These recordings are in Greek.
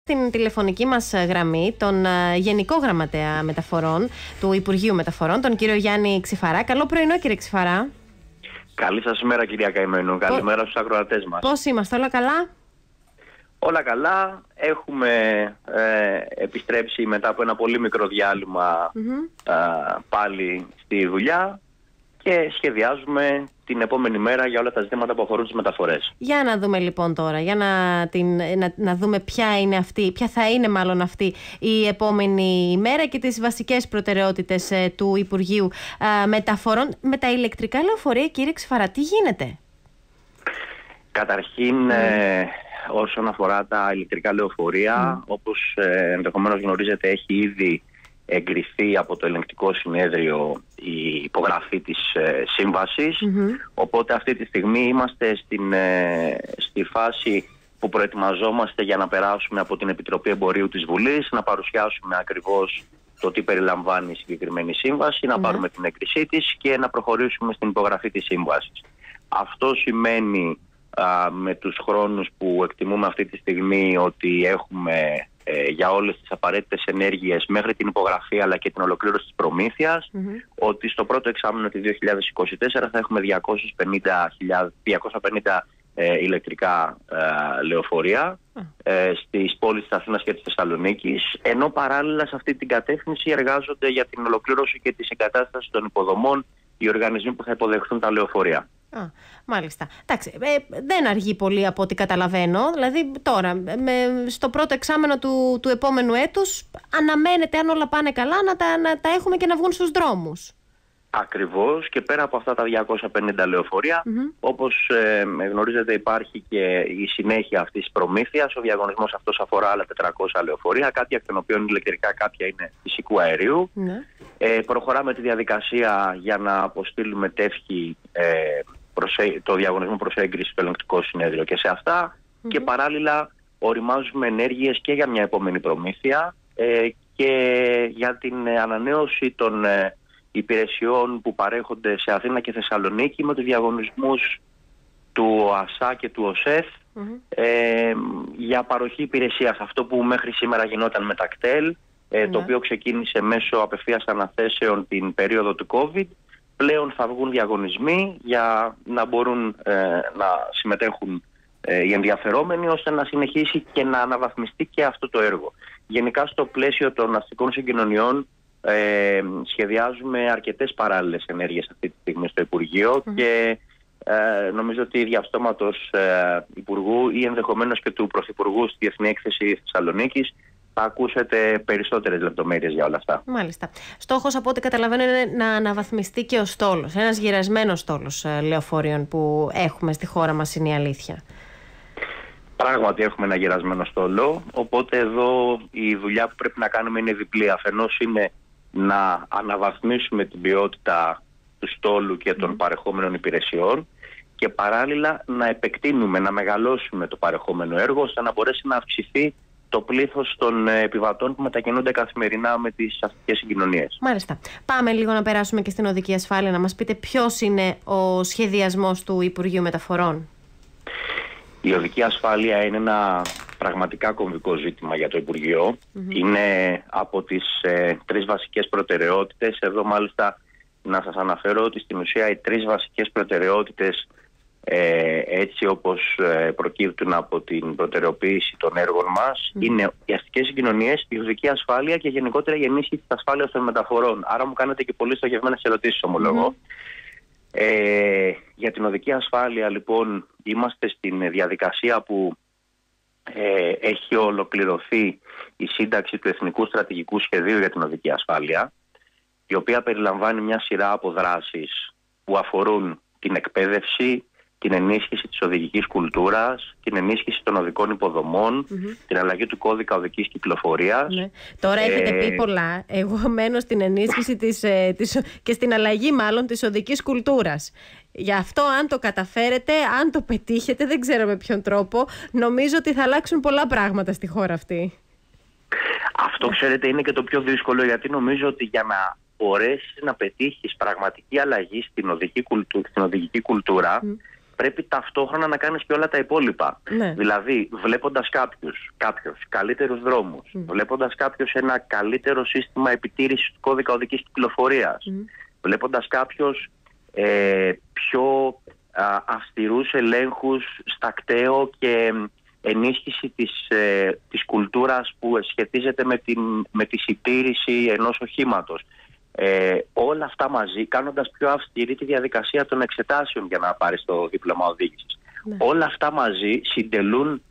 την τηλεφωνική μας γραμμή τον Γενικό Γραμματέα Μεταφορών του Υπουργείου Μεταφορών, τον κύριο Γιάννη Ξηφαρά. Καλό πρωινό, κύριε Ξηφαρά. Καλή σας ημέρα, κυρία Καημένη. Καλημέρα στους ακροατές μας. Πώς είμαστε, όλα καλά? Όλα καλά. Έχουμε επιστρέψει μετά από ένα πολύ μικρό διάλειμμα πάλι στη δουλειά και σχεδιάζουμε την επόμενη μέρα για όλα τα ζητήματα που αφορούν τις μεταφορές. Για να δούμε λοιπόν τώρα, για να δούμε ποια θα είναι μάλλον αυτή η επόμενη ημέρα και τις βασικές προτεραιότητες του Υπουργείου Μεταφορών. Με τα ηλεκτρικά λεωφορεία, κύριε Ξηφαρά, τι γίνεται? Καταρχήν, όσον αφορά τα ηλεκτρικά λεωφορεία, όπως ενδεχομένως γνωρίζετε, έχει ήδη εγκριθεί από το Ελεγκτικό Συνέδριο η υπογραφή της σύμβασης. Οπότε αυτή τη στιγμή είμαστε στη φάση που προετοιμαζόμαστε για να περάσουμε από την Επιτροπή Εμπορίου της Βουλής, να παρουσιάσουμε ακριβώς το τι περιλαμβάνει η συγκεκριμένη σύμβαση, να πάρουμε την έγκρισή της και να προχωρήσουμε στην υπογραφή της σύμβασης. Αυτό σημαίνει με τους χρόνους που εκτιμούμε αυτή τη στιγμή ότι έχουμε για όλες τις απαραίτητες ενέργειες μέχρι την υπογραφή αλλά και την ολοκλήρωση της προμήθειας, ότι στο πρώτο εξάμηνο του 2024 θα έχουμε 250 ηλεκτρικά λεωφορεία στις πόλεις της Αθήνας και της Θεσσαλονίκης, ενώ παράλληλα σε αυτή την κατεύθυνση εργάζονται για την ολοκλήρωση και τη συγκατάσταση των υποδομών οι οργανισμοί που θα υποδεχθούν τα λεωφορεία. Μάλιστα. Εντάξει, δεν αργεί πολύ από ό,τι καταλαβαίνω. Δηλαδή τώρα, στο πρώτο εξάμενο του επόμενου έτους, αναμένεται, αν όλα πάνε καλά, να τα έχουμε και να βγουν στους δρόμους. Ακριβώς, και πέρα από αυτά τα 250 λεωφορεία, όπως γνωρίζετε, υπάρχει και η συνέχεια αυτής της προμήθειας. Ο διαγωνισμός αυτός αφορά άλλα 400 λεωφορεία, κάποια εκ των οποίων είναι ηλεκτρικά, κάποια είναι φυσικού αερίου. Προχωράμε τη διαδικασία για να αποστείλουμε τεύχη το διαγωνισμό προς έγκριση στο Ελεγκτικό Συνέδριο και σε αυτά, και παράλληλα οριμάζουμε ενέργειες και για μια επόμενη προμήθεια και για την ανανέωση των υπηρεσιών που παρέχονται σε Αθήνα και Θεσσαλονίκη με τους διαγωνισμούς του ΟΑΣΑ και του ΟΣΕΦ για παροχή υπηρεσίας. Αυτό που μέχρι σήμερα γινόταν με τα κτέλ, το οποίο ξεκίνησε μέσω απευθείας αναθέσεων την περίοδο του COVID, πλέον θα βγουν διαγωνισμοί για να μπορούν να συμμετέχουν οι ενδιαφερόμενοι, ώστε να συνεχίσει και να αναβαθμιστεί και αυτό το έργο. Γενικά στο πλαίσιο των αστικών συγκοινωνιών σχεδιάζουμε αρκετές παράλληλες ενέργειες αυτή τη στιγμή στο Υπουργείο και νομίζω ότι διαστόματος Υπουργού ή ενδεχομένως και του Πρωθυπουργού στη Διεθνή Έκθεση Θεσσαλονίκης θα ακούσετε περισσότερες λεπτομέρειες για όλα αυτά. Μάλιστα. Στόχος, από ό,τι καταλαβαίνω, είναι να αναβαθμιστεί και ο στόλος. Ένας γυρασμένος στόλος λεωφορείων που έχουμε στη χώρα μας, είναι η αλήθεια. Πράγματι έχουμε ένα γυρασμένο στόλο, οπότε εδώ η δουλειά που πρέπει να κάνουμε είναι διπλή. Αφενός είναι να αναβαθμίσουμε την ποιότητα του στόλου και των παρεχόμενων υπηρεσιών και παράλληλα να επεκτείνουμε, να μεγαλώσουμε το παρεχόμενο έργο, ώστε να μπορέσει να αυξηθεί το πλήθος των επιβατών που μετακινούνται καθημερινά με τις αστικές συγκοινωνίες. Μάλιστα. Πάμε λίγο να περάσουμε και στην οδική ασφάλεια, να μας πείτε ποιος είναι ο σχεδιασμός του Υπουργείου Μεταφορών. Η οδική ασφάλεια είναι ένα πραγματικά κομβικό ζήτημα για το Υπουργείο. Είναι από τις τρεις βασικές προτεραιότητες. Εδώ μάλιστα να σας αναφέρω ότι στην ουσία οι τρεις βασικές προτεραιότητες, έτσι όπως προκύπτουν από την προτεραιοποίηση των έργων μας, είναι οι αστικές συγκοινωνίες, η οδική ασφάλεια και γενικότερα η ενίσχυση της ασφάλειας των μεταφορών. Άρα μου κάνετε και πολύ στοχευμένες ερωτήσεις, ομολογώ. Για την οδική ασφάλεια λοιπόν είμαστε στην διαδικασία που έχει ολοκληρωθεί η σύνταξη του Εθνικού Στρατηγικού Σχεδίου για την οδική ασφάλεια, η οποία περιλαμβάνει μια σειρά από δράσεις που αφορούν την εκπαίδευση, την ενίσχυση της οδηγικής κουλτούρας, την ενίσχυση των οδικών υποδομών, την αλλαγή του κώδικα οδικής κυκλοφορίας. Τώρα έχετε πει πολλά. Εγώ μένω στην ενίσχυση και στην αλλαγή μάλλον της οδικής κουλτούρας. Γι' αυτό, αν το καταφέρετε, αν το πετύχετε, δεν ξέρω με ποιον τρόπο, νομίζω ότι θα αλλάξουν πολλά πράγματα στη χώρα αυτή. Αυτό, ξέρετε, είναι και το πιο δύσκολο, γιατί νομίζω ότι για να μπορέσεις να πετύχεις πραγματική αλλαγή στην οδική κουλτούρα, πρέπει ταυτόχρονα να κάνεις και όλα τα υπόλοιπα. Ναι. Δηλαδή, βλέποντας κάποιους καλύτερους δρόμους, βλέποντας κάποιος ένα καλύτερο σύστημα επιτήρησης του κώδικα οδικής κυκλοφορίας, βλέποντας κάποιος πιο αυστηρούς ελέγχους στα κταίο και ενίσχυση της κουλτούρας που σχετίζεται με τη συντήρηση ενός οχήματος. Όλα αυτά μαζί, κάνοντας πιο αυστηρή τη διαδικασία των εξετάσεων για να πάρεις το δίπλωμα οδήγησης. Ναι. Όλα αυτά μαζί συντελούν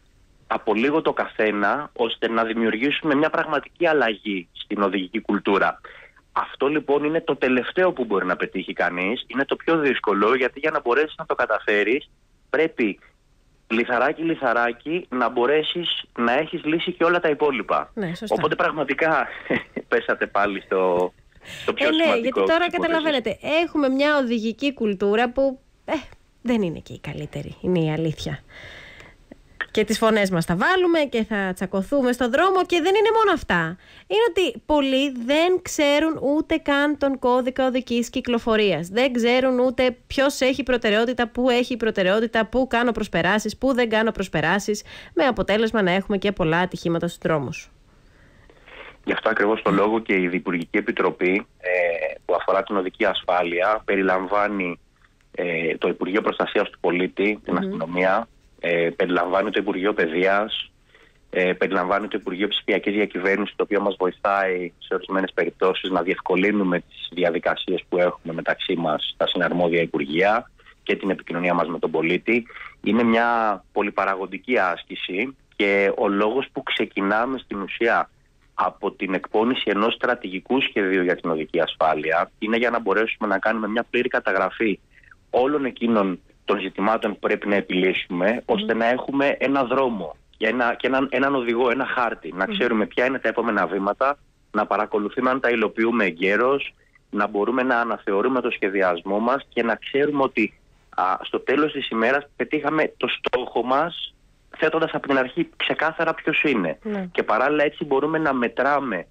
από λίγο το καθένα, ώστε να δημιουργήσουμε μια πραγματική αλλαγή στην οδηγική κουλτούρα. Αυτό λοιπόν είναι το τελευταίο που μπορεί να πετύχει κανείς, είναι το πιο δύσκολο, γιατί για να μπορέσεις να το καταφέρεις πρέπει λιθαράκι να μπορέσεις να έχεις λύσει και όλα τα υπόλοιπα. Ναι, οπότε πραγματικά πέσατε πάλι στο πιο σημαντικό. Ναι, γιατί τώρα καταλαβαίνετε, έχουμε μια οδηγική κουλτούρα που δεν είναι και η καλύτερη, είναι η αλήθεια. Και τις φωνές μας θα βάλουμε και θα τσακωθούμε στον δρόμο, και δεν είναι μόνο αυτά. Είναι ότι πολλοί δεν ξέρουν ούτε καν τον κώδικα οδικής κυκλοφορίας. Δεν ξέρουν ούτε ποιος έχει προτεραιότητα, πού έχει προτεραιότητα, πού κάνω προσπεράσεις, πού δεν κάνω προσπεράσεις, με αποτέλεσμα να έχουμε και πολλά ατυχήματα στους δρόμους. Γι' αυτό ακριβώς το λόγο και η Διυπουργική Επιτροπή που αφορά την οδική ασφάλεια περιλαμβάνει το Υπουργείο Προστασίας του Πολίτη, την αστυνομία, περιλαμβάνει το Υπουργείο Παιδείας, περιλαμβάνει το Υπουργείο Ψηφιακής Διακυβέρνησης, το οποίο μας βοηθάει σε ορισμένες περιπτώσεις να διευκολύνουμε τις διαδικασίες που έχουμε μεταξύ μας στα συναρμόδια Υπουργεία και την επικοινωνία μας με τον πολίτη. Είναι μια πολυπαραγωγική άσκηση, και ο λόγος που ξεκινάμε στην ουσία από την εκπόνηση ενός στρατηγικού σχεδίου για την οδική ασφάλεια είναι για να μπορέσουμε να κάνουμε μια πλήρη καταγραφή όλων εκείνων των ζητημάτων που πρέπει να επιλύσουμε, ώστε να έχουμε ένα δρόμο και έναν οδηγό, ένα χάρτη, να ξέρουμε ποια είναι τα επόμενα βήματα, να παρακολουθούμε αν τα υλοποιούμε εγκαίρως, να μπορούμε να αναθεωρούμε το σχεδιασμό μας και να ξέρουμε ότι στο τέλος της ημέρας πετύχαμε το στόχο μας, θέτοντας από την αρχή ξεκάθαρα ποιος είναι. Και παράλληλα έτσι μπορούμε να μετράμε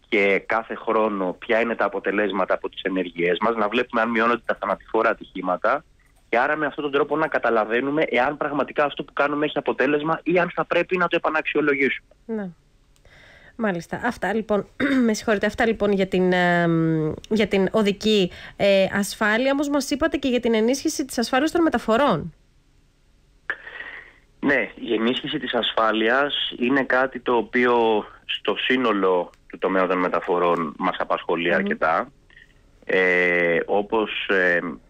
και κάθε χρόνο ποια είναι τα αποτελέσματα από τις ενεργειές μας, να βλέπουμε αν μειώνονται τα θανατηφόρα ατυχήματα, και άρα με αυτόν τον τρόπο να καταλαβαίνουμε εάν πραγματικά αυτό που κάνουμε έχει αποτέλεσμα ή αν θα πρέπει να το επαναξιολογήσουμε. Ναι. Μάλιστα. Αυτά λοιπόν, με συγχωρείτε, αυτά λοιπόν για την οδική ασφάλεια. Όμως μας είπατε και για την ενίσχυση της ασφάλειας των μεταφορών. Ναι, η ενίσχυση της ασφάλειας είναι κάτι το οποίο στο σύνολο του τομέα των μεταφορών μας απασχολεί αρκετά. Όπως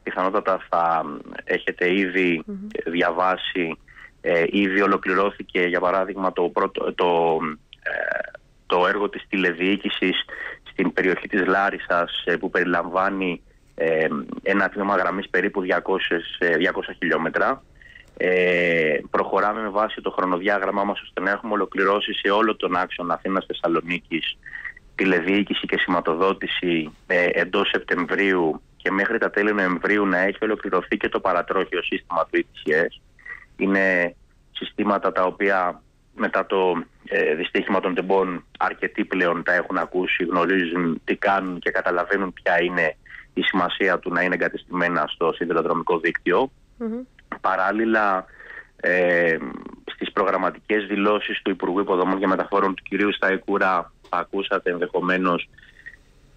πιθανότατα θα έχετε ήδη διαβάσει, ήδη ολοκληρώθηκε για παράδειγμα το έργο της τηλεδιοίκησης στην περιοχή της Λάρισσας, που περιλαμβάνει ένα τμήμα γραμμής περίπου 200 χιλιόμετρα. Προχωράμε με βάση το χρονοδιάγραμμά μας ώστε να έχουμε ολοκληρώσει σε όλο τον άξονα Αθήνας-Θεσσαλονίκης τηλεδιοίκηση και σηματοδότηση εντός Σεπτεμβρίου, και μέχρι τα τέλη Νοεμβρίου να έχει ολοκληρωθεί και το παρατρόχιο σύστημα του ETCS. Είναι συστήματα τα οποία μετά το δυστύχημα των τεμπών αρκετοί πλέον τα έχουν ακούσει, γνωρίζουν τι κάνουν και καταλαβαίνουν ποια είναι η σημασία του να είναι εγκατεστημένα στο σιδηροδρομικό δίκτυο. Παράλληλα, στις προγραμματικές δηλώσεις του Υπουργού Υποδομών και Μεταφορών του κ. Σταϊκούρα θα ακούσατε ενδεχομένως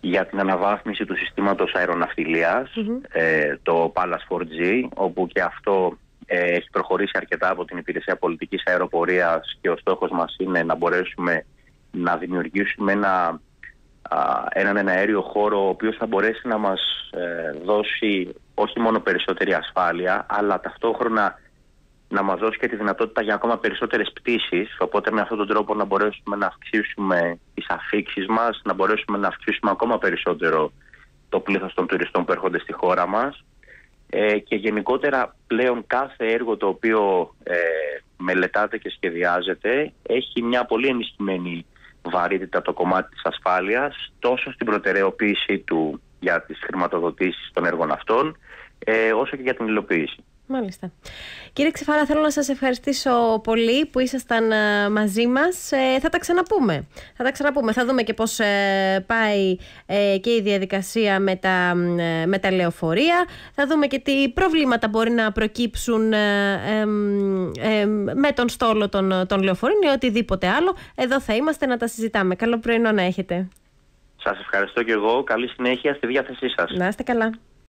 για την αναβάθμιση του συστήματος αεροναυτιλίας, το Pallas 4G, όπου και αυτό έχει προχωρήσει αρκετά από την Υπηρεσία Πολιτικής Αεροπορίας, και ο στόχος μας είναι να μπορέσουμε να δημιουργήσουμε έναν αέριο χώρο ο οποίος θα μπορέσει να μας δώσει όχι μόνο περισσότερη ασφάλεια, αλλά ταυτόχρονα να μας δώσει και τη δυνατότητα για ακόμα περισσότερες πτήσεις, οπότε με αυτόν τον τρόπο να μπορέσουμε να αυξήσουμε τις αφίξεις μας, να μπορέσουμε να αυξήσουμε ακόμα περισσότερο το πλήθος των τουριστών που έρχονται στη χώρα μας, και γενικότερα πλέον κάθε έργο το οποίο μελετάται και σχεδιάζεται έχει μια πολύ ενισχυμένη βαρύτητα το κομμάτι της ασφάλειας, τόσο στην προτεραιοποίησή του για τις χρηματοδοτήσεις των έργων αυτών, όσο και για την υλοποίηση. Μάλιστα. Κύριε Ξεφάρα, θέλω να σας ευχαριστήσω πολύ που ήσασταν μαζί μας. Θα τα ξαναπούμε. Θα δούμε και πώς πάει και η διαδικασία με τα λεωφορεία. Θα δούμε και τι προβλήματα μπορεί να προκύψουν με τον στόλο των λεωφορείων ή οτιδήποτε άλλο. Εδώ θα είμαστε να τα συζητάμε. Καλό πρωινό να έχετε. Σας ευχαριστώ και εγώ. Καλή συνέχεια στη διάθεσή σας. Να είστε καλά.